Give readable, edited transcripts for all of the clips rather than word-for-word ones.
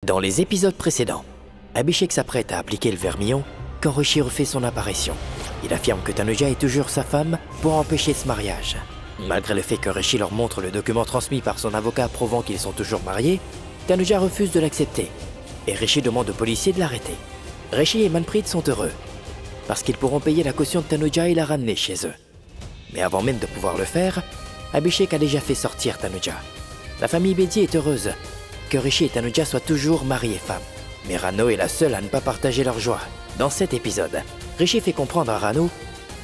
Dans les épisodes précédents, Abhishek s'apprête à appliquer le vermillon quand Rishi refait son apparition. Il affirme que Tanuja est toujours sa femme pour empêcher ce mariage. Malgré le fait que Rishi leur montre le document transmis par son avocat prouvant qu'ils sont toujours mariés, Tanuja refuse de l'accepter et Rishi demande aux policiers de l'arrêter. Rishi et Manpreet sont heureux parce qu'ils pourront payer la caution de Tanuja et la ramener chez eux. Mais avant même de pouvoir le faire, Abhishek a déjà fait sortir Tanuja. La famille Bedi est heureuse que Rishi et Tanuja soient toujours mari et femme. Mais Rano est la seule à ne pas partager leur joie. Dans cet épisode, Rishi fait comprendre à Rano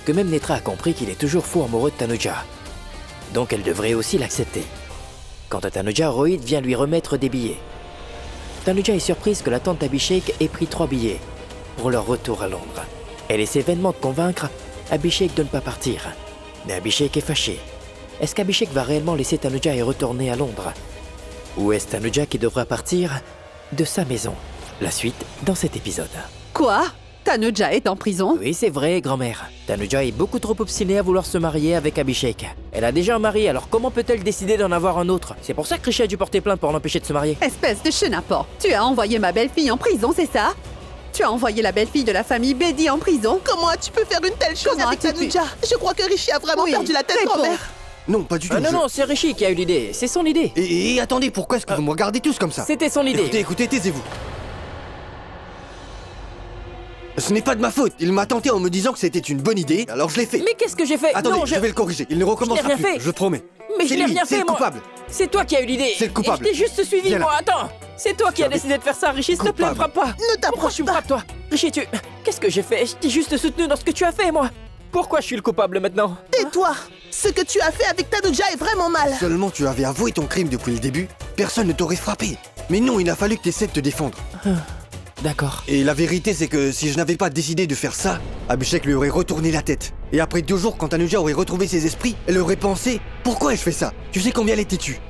que même Netra a compris qu'il est toujours fou amoureux de Tanuja. Donc elle devrait aussi l'accepter. Quant à Tanuja, Rohit vient lui remettre des billets. Tanuja est surprise que la tante d'Abhishek ait pris 3 billets pour leur retour à Londres. Elle essaie vainement de convaincre Abhishek de ne pas partir. Mais Abhishek est fâché. Est-ce qu'Abhishek va réellement laisser Tanuja et retourner à Londres? Ou est-ce Tanuja qui devra partir de sa maison? La suite dans cet épisode. Quoi? Tanuja est en prison? Oui, c'est vrai, grand-mère. Tanuja est beaucoup trop obstinée à vouloir se marier avec Abhishek. Elle a déjà un mari, alors comment peut-elle décider d'en avoir un autre? C'est pour ça que Rishi a dû porter plainte pour l'empêcher de se marier. Espèce de chenapan. Tu as envoyé ma belle-fille en prison, c'est ça? Tu as envoyé la belle-fille de la famille Bedi en prison? Comment tu peux faire une telle chose Comment avec as-tu pu? Tanuja? Je crois que Rishi a vraiment perdu la tête, c'est grand-mère. Non, pas du tout. Non, c'est Rishi qui a eu l'idée. C'est son idée. Et attendez, pourquoi est-ce que vous me regardez tous comme ça? C'était son idée. Écoutez, taisez-vous. Ce n'est pas de ma faute. Il m'a tenté en me disant que c'était une bonne idée, alors je l'ai fait. Mais qu'est-ce que j'ai fait? Attendez, Non, je vais le corriger. Il ne recommencera rien plus. fait. Je promets. Mais je C'est n'ai lui, rien c'est fait, le moi. coupable. C'est toi qui as eu l'idée. C'est le coupable. Et je t'ai juste suivi, Viens là. moi. Attends. C'est toi qui as décidé de faire ça, Rishi. S'il te plaît, me Coupable. frappe pas. Ne Pourquoi t'approche tu me pas. frappes, toi? Rishi, Qu'est-ce que j'ai fait? Je t'ai juste soutenu dans ce que tu as fait, moi. Pourquoi je suis le coupable maintenant? Tais-toi. Ce que tu as fait avec Tanuja est vraiment mal. Seulement tu avais avoué ton crime depuis le début, personne ne t'aurait frappé. Mais non, il a fallu que tu essaies de te défendre. D'accord. Et la vérité, c'est que si je n'avais pas décidé de faire ça, Abhishek lui aurait retourné la tête. Et après 2 jours, quand Tanuja aurait retrouvé ses esprits, elle aurait pensé « Pourquoi ai-je fait ça? Tu sais combien elle est têtue ?»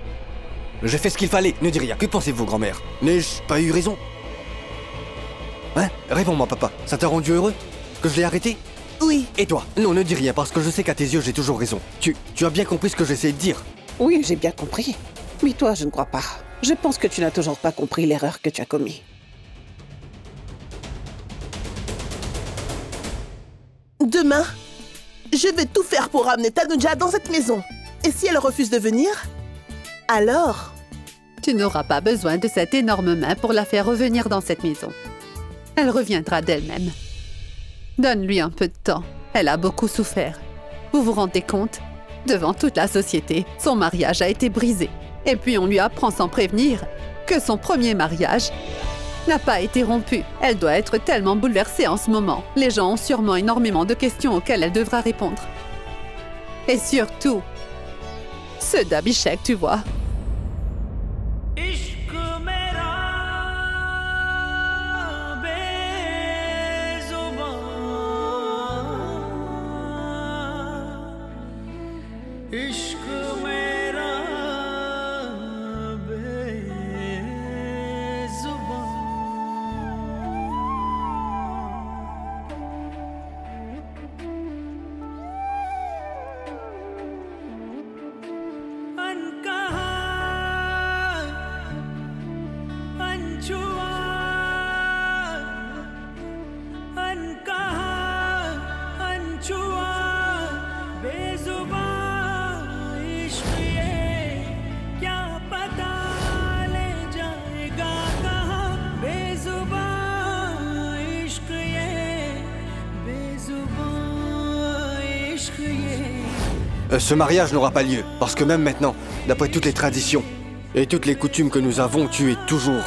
J'ai fait ce qu'il fallait, ne dis rien. Que pensez-vous, grand-mère? N'ai-je pas eu raison? Hein? Réponds-moi, papa. Ça t'a rendu heureux? Que je l'ai arrêté? Oui. Et toi? Non, ne dis rien, parce que je sais qu'à tes yeux, j'ai toujours raison. Tu as bien compris ce que j'essaie de dire. Oui, j'ai bien compris. Mais toi, je ne crois pas. Je pense que tu n'as toujours pas compris l'erreur que tu as commise. Demain, je vais tout faire pour ramener Tanuja dans cette maison. Et si elle refuse de venir, alors... Tu n'auras pas besoin de cette énorme main pour la faire revenir dans cette maison. Elle reviendra d'elle-même. Donne-lui un peu de temps. Elle a beaucoup souffert. Vous vous rendez compte? Devant toute la société, son mariage a été brisé. Et puis on lui apprend sans prévenir que son premier mariage n'a pas été rompu. Elle doit être tellement bouleversée en ce moment. Les gens ont sûrement énormément de questions auxquelles elle devra répondre. Et surtout, ceux d'Abhishek, tu vois. Ce mariage n'aura pas lieu, parce que même maintenant, d'après toutes les traditions et toutes les coutumes que nous avons, tu es toujours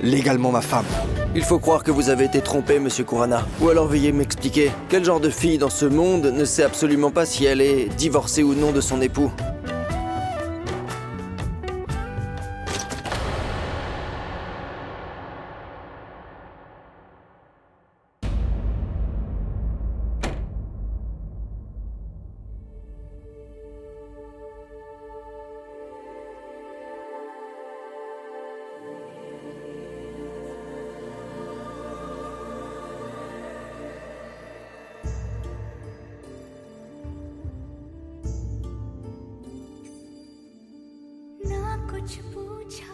légalement ma femme. Il faut croire que vous avez été trompé, monsieur Kurana. Ou alors veuillez m'expliquer, quel genre de fille dans ce monde ne sait absolument pas si elle est divorcée ou non de son époux? कुछ पूछा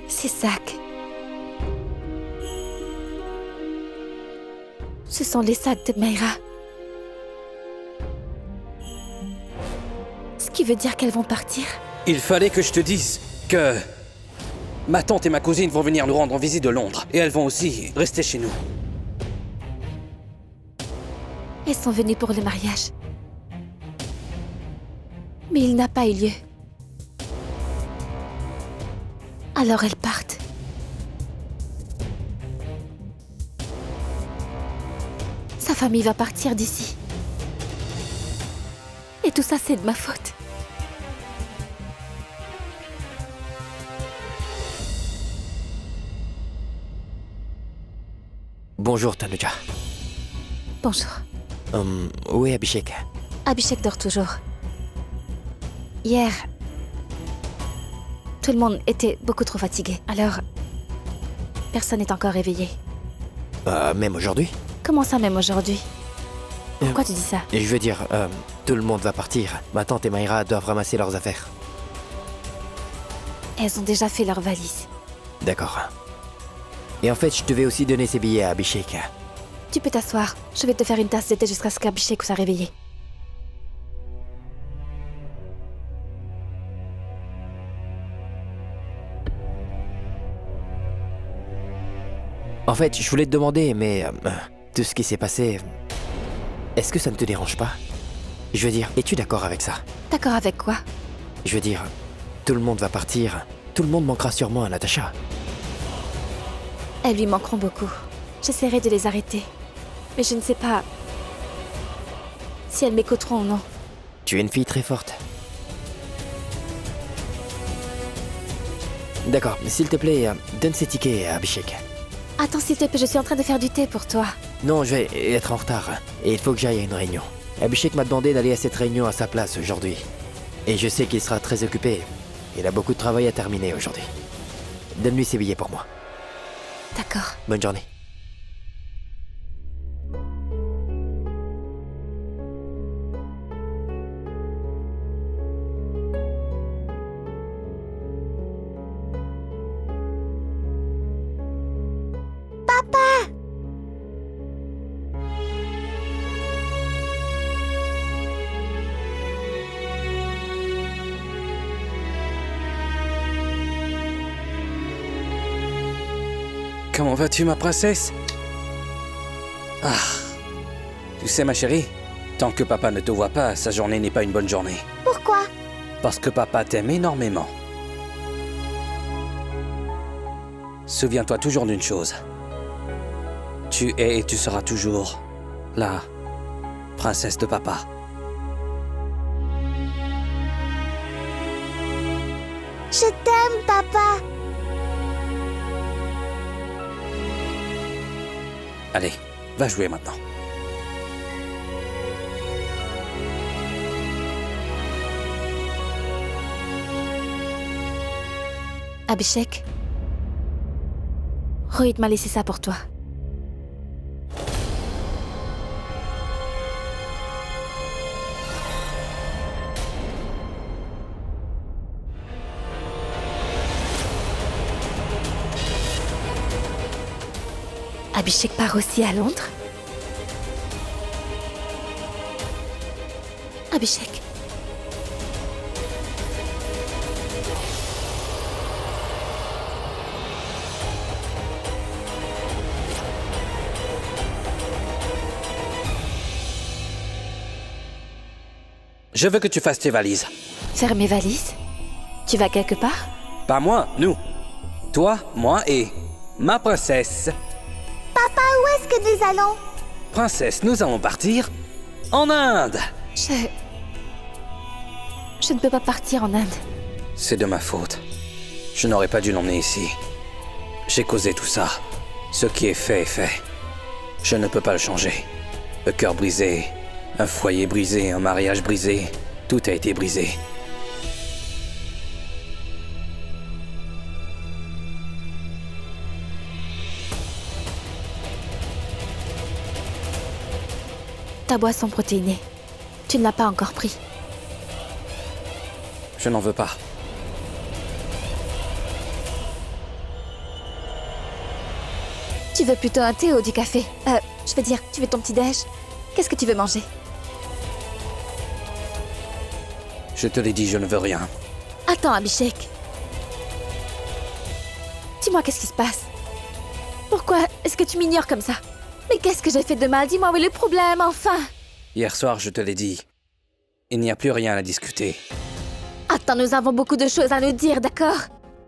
Ces sacs. Ce sont les sacs de Mayra. Ce qui veut dire qu'elles vont partir. Il fallait que je te dise que ma tante et ma cousine vont venir nous rendre visite de Londres. Et elles vont aussi rester chez nous. Elles sont venues pour le mariage. Mais il n'a pas eu lieu. Alors elles partent. Sa famille va partir d'ici. Et tout ça, c'est de ma faute. Bonjour, Tanuja. Bonjour. Où est Abhishek? Abhishek dort toujours. Hier, tout le monde était beaucoup trop fatigué. Alors, personne n'est encore réveillé. Même aujourd'hui? Comment ça, même aujourd'hui? Pourquoi tu dis ça? Je veux dire, tout le monde va partir. Ma tante et Mayra doivent ramasser leurs affaires. Elles ont déjà fait leur valise. D'accord. Et en fait, je devais aussi donner ces billets à Abhishek. Tu peux t'asseoir. Je vais te faire une tasse de thé jusqu'à ce qu'Abhishek soit réveillé. En fait, je voulais te demander, mais tout ce qui s'est passé, est-ce que ça ne te dérange pas? Je veux dire, es-tu d'accord avec ça? D'accord avec quoi? Je veux dire, tout le monde va partir. Tout le monde manquera sûrement à Natasha. Elles lui manqueront beaucoup. J'essaierai de les arrêter. Mais je ne sais pas si elles m'écouteront ou non. Tu es une fille très forte. D'accord, s'il te plaît, donne ces tickets à Abhishek. Attends, s'il te plaît, je suis en train de faire du thé pour toi. Non, je vais être en retard. Et il faut que j'aille à une réunion. Abhishek m'a demandé d'aller à cette réunion à sa place aujourd'hui. Et je sais qu'il sera très occupé. Il a beaucoup de travail à terminer aujourd'hui. Donne-lui ses billets pour moi. D'accord. Bonne journée. Comment vas-tu, ma princesse? Ah, tu sais, ma chérie, tant que papa ne te voit pas, sa journée n'est pas une bonne journée. Pourquoi? Parce que papa t'aime énormément. Souviens-toi toujours d'une chose. Tu es et tu seras toujours la princesse de papa. Je t'aime, papa. Allez, va jouer maintenant. Abhishek, Rohit m'a laissé ça pour toi. Abhishek part aussi à Londres? Abhishek. Je veux que tu fasses tes valises. Faire mes valises? Tu vas quelque part? Pas moi, nous. Toi, moi et ma princesse. Papa, où est-ce que nous allons? Princesse, nous allons partir en Inde. Je ne peux pas partir en Inde. C'est de ma faute. Je n'aurais pas dû l'emmener ici. J'ai causé tout ça. Ce qui est fait. Je ne peux pas le changer. Le cœur brisé, un foyer brisé, un mariage brisé. Tout a été brisé. Ta boisson protéinée, tu ne l'as pas encore pris. Je n'en veux pas. Tu veux plutôt un thé ou du café? Je veux dire, tu veux ton petit-déj? Qu'est-ce que tu veux manger? Je te l'ai dit, je ne veux rien. Attends, Abhishek. Dis-moi, qu'est-ce qui se passe? Pourquoi est-ce que tu m'ignores comme ça? Mais qu'est-ce que j'ai fait de mal? Dis-moi où est le problème, enfin! Hier soir, je te l'ai dit. Il n'y a plus rien à discuter. Attends, nous avons beaucoup de choses à nous dire, d'accord?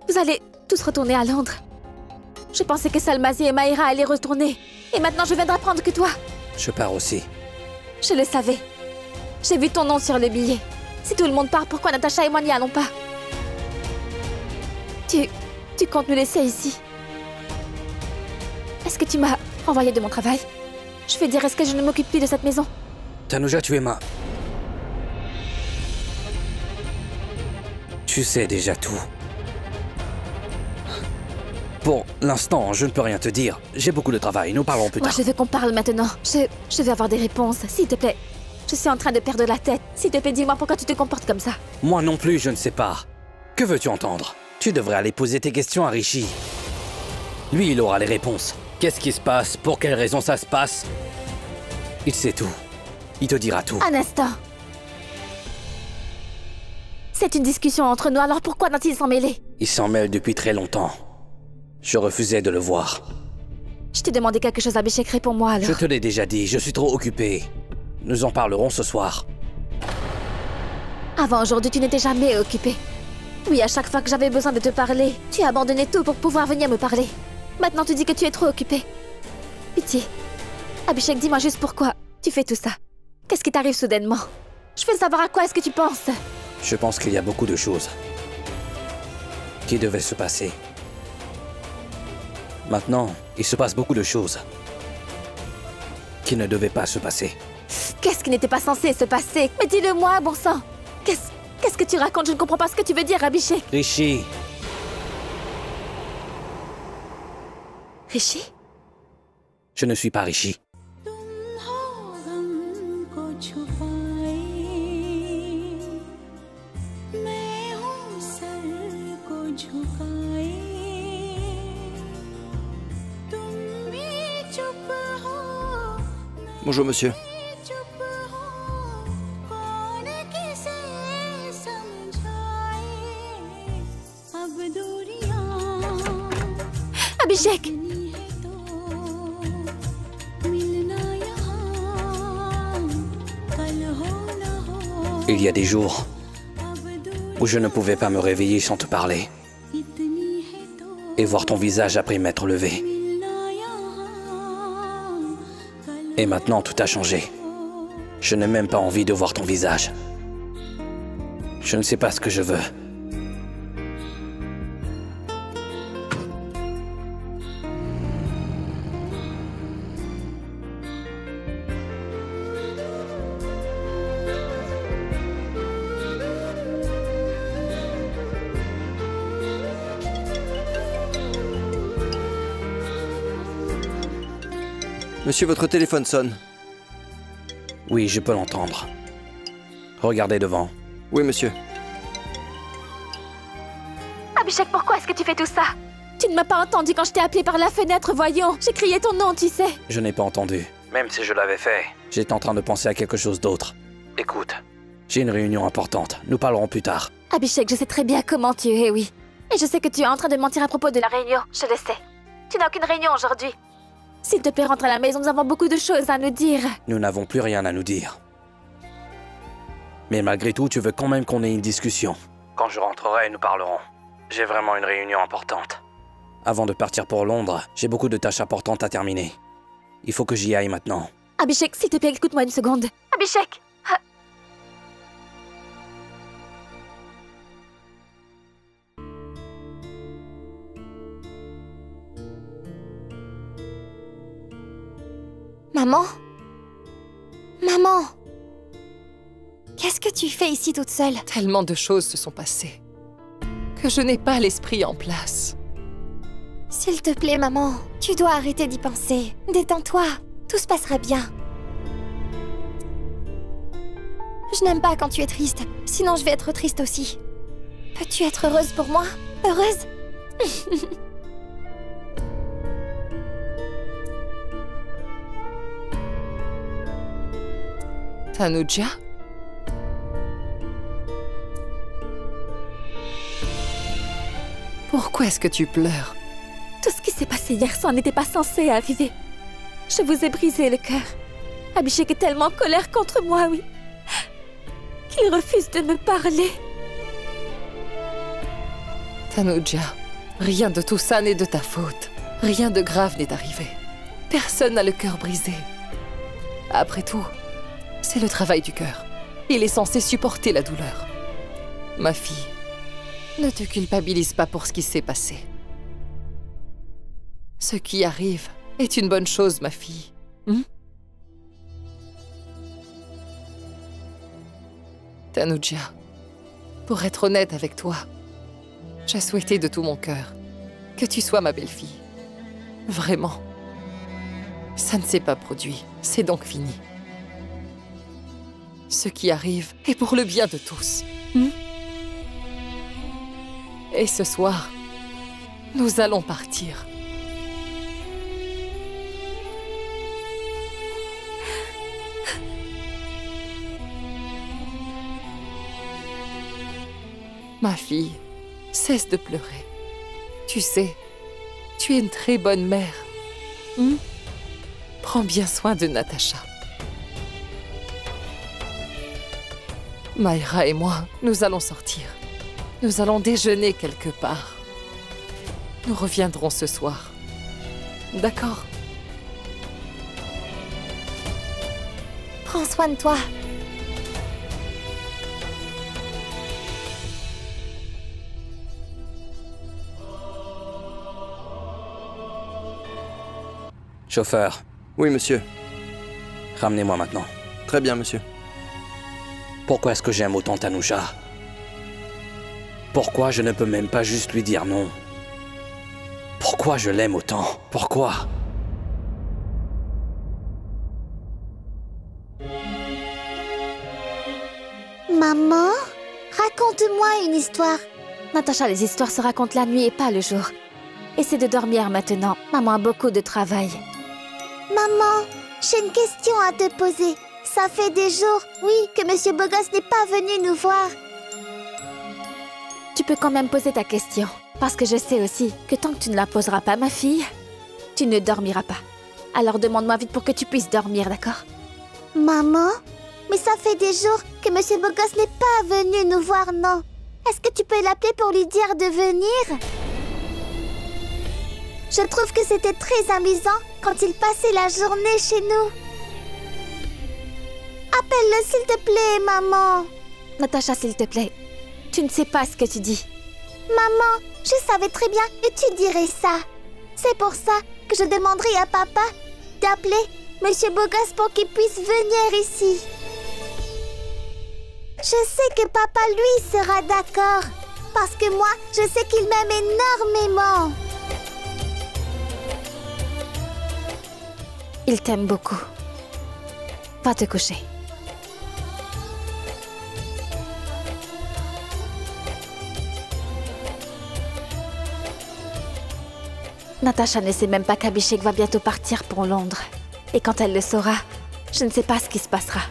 Vous allez tous retourner à Londres. Je pensais que Salmazi et Maïra allaient retourner. Et maintenant, je viens d'apprendre que toi... Je pars aussi. Je le savais. J'ai vu ton nom sur le billet. Si tout le monde part, pourquoi Natacha et moi n'y allons pas? Tu comptes me laisser ici? Est-ce que tu m'as renvoyé de mon travail? Je veux dire, est-ce que je ne m'occupe plus de cette maison? Tanuja, tu es ma... Tu sais déjà tout. Pour l'instant, je ne peux rien te dire. J'ai beaucoup de travail, nous parlons plus tard. Moi, je veux qu'on parle maintenant. Je veux avoir des réponses, s'il te plaît. Je suis en train de perdre la tête. S'il te plaît, dis-moi pourquoi tu te comportes comme ça. Moi non plus, je ne sais pas. Que veux-tu entendre? Tu devrais aller poser tes questions à Rishi. Lui, il aura les réponses. Qu'est-ce qui se passe? Pour quelle raison ça se passe? Il sait tout. Il te dira tout. Un instant. C'est une discussion entre nous, alors pourquoi n'a-t-il s'en mêler? Il s'en mêle depuis très longtemps. Je refusais de le voir. Je t'ai demandé quelque chose, Abhishek, réponds-moi alors. Je te l'ai déjà dit, je suis trop occupé. Nous en parlerons ce soir. Avant aujourd'hui, tu n'étais jamais occupé. Oui, à chaque fois que j'avais besoin de te parler, tu as abandonné tout pour pouvoir venir me parler. Maintenant, tu dis que tu es trop occupé. Pitié. Abhishek, dis-moi juste pourquoi tu fais tout ça. Qu'est-ce qui t'arrive soudainement? Je veux savoir à quoi est-ce que tu penses. Je pense qu'il y a beaucoup de choses qui devaient se passer. Maintenant, il se passe beaucoup de choses qui ne devaient pas se passer. Qu'est-ce qui n'était pas censé se passer? Mais dis-le-moi, bon sang. Qu'est-ce que tu racontes? Je ne comprends pas ce que tu veux dire, Abhishek. Rishi. Rishi? Je ne suis pas Rishi. Bonjour, monsieur. Abhishek! Il y a des jours où je ne pouvais pas me réveiller sans te parler et voir ton visage après m'être levé. Et maintenant, tout a changé. Je n'ai même pas envie de voir ton visage. Je ne sais pas ce que je veux. Monsieur, votre téléphone sonne. Oui, je peux l'entendre. Regardez devant. Oui, monsieur. Abhishek, pourquoi est-ce que tu fais tout ça? Tu ne m'as pas entendu quand je t'ai appelé par la fenêtre, voyons. J'ai crié ton nom, tu sais. Je n'ai pas entendu. Même si je l'avais fait, j'étais en train de penser à quelque chose d'autre. Écoute, j'ai une réunion importante. Nous parlerons plus tard. Abhishek, je sais très bien comment tu es, oui. Et je sais que tu es en train de mentir à propos de la réunion, je le sais. Tu n'as aucune réunion aujourd'hui. S'il te plaît, rentre à la maison, nous avons beaucoup de choses à nous dire. Nous n'avons plus rien à nous dire. Mais malgré tout, tu veux quand même qu'on ait une discussion. Quand je rentrerai, nous parlerons. J'ai vraiment une réunion importante. Avant de partir pour Londres, j'ai beaucoup de tâches importantes à terminer. Il faut que j'y aille maintenant. Abhishek, s'il te plaît, écoute-moi une seconde. Abhishek! Maman? Maman? Qu'est-ce que tu fais ici toute seule? Tellement de choses se sont passées que je n'ai pas l'esprit en place. S'il te plaît, maman, tu dois arrêter d'y penser. Détends-toi, tout se passera bien. Je n'aime pas quand tu es triste, sinon je vais être triste aussi. Peux-tu être heureuse pour moi? Heureuse? Tanuja? Pourquoi est-ce que tu pleures? Tout ce qui s'est passé hier, ça n'était pas censé arriver. Je vous ai brisé le cœur. Abhishek est tellement en colère contre moi, oui, qu'il refuse de me parler. Tanuja, rien de tout ça n'est de ta faute. Rien de grave n'est arrivé. Personne n'a le cœur brisé. Après tout, c'est le travail du cœur. Il est censé supporter la douleur. Ma fille, ne te culpabilise pas pour ce qui s'est passé. Ce qui arrive est une bonne chose, ma fille. Tanuja, pour être honnête avec toi, j'ai souhaité de tout mon cœur que tu sois ma belle-fille. Vraiment. Ça ne s'est pas produit, c'est donc fini. Ce qui arrive est pour le bien de tous. Et ce soir, nous allons partir. Ma fille, cesse de pleurer. Tu sais, tu es une très bonne mère. Prends bien soin de Natasha. Mayra et moi, nous allons sortir. Nous allons déjeuner quelque part. Nous reviendrons ce soir. D'accord? Prends soin de toi. Chauffeur. Oui, monsieur. Ramenez-moi maintenant. Très bien, monsieur. Pourquoi est-ce que j'aime autant Tanuja? Pourquoi je ne peux même pas juste lui dire non? Pourquoi je l'aime autant? Pourquoi? Maman, raconte-moi une histoire. Natasha, les histoires se racontent la nuit et pas le jour. Essaie de dormir maintenant. Maman a beaucoup de travail. Maman, j'ai une question à te poser. Ça fait des jours, oui, que Monsieur Bogos n'est pas venu nous voir. Tu peux quand même poser ta question. Parce que je sais aussi que tant que tu ne la poseras pas, ma fille, tu ne dormiras pas. Alors demande-moi vite pour que tu puisses dormir, d'accord? Maman, mais ça fait des jours que Monsieur Bogos n'est pas venu nous voir, non? Est-ce que tu peux l'appeler pour lui dire de venir? Je trouve que c'était très amusant quand il passait la journée chez nous. Appelle-le, s'il te plaît, maman. Natasha, s'il te plaît, tu ne sais pas ce que tu dis. Maman, je savais très bien que tu dirais ça. C'est pour ça que je demanderai à papa d'appeler Monsieur Bogos pour qu'il puisse venir ici. Je sais que papa, lui, sera d'accord. Parce que moi, je sais qu'il m'aime énormément. Il t'aime beaucoup. Va te coucher. Natasha ne sait même pas qu'Abhishek va bientôt partir pour Londres. Et quand elle le saura, je ne sais pas ce qui se passera.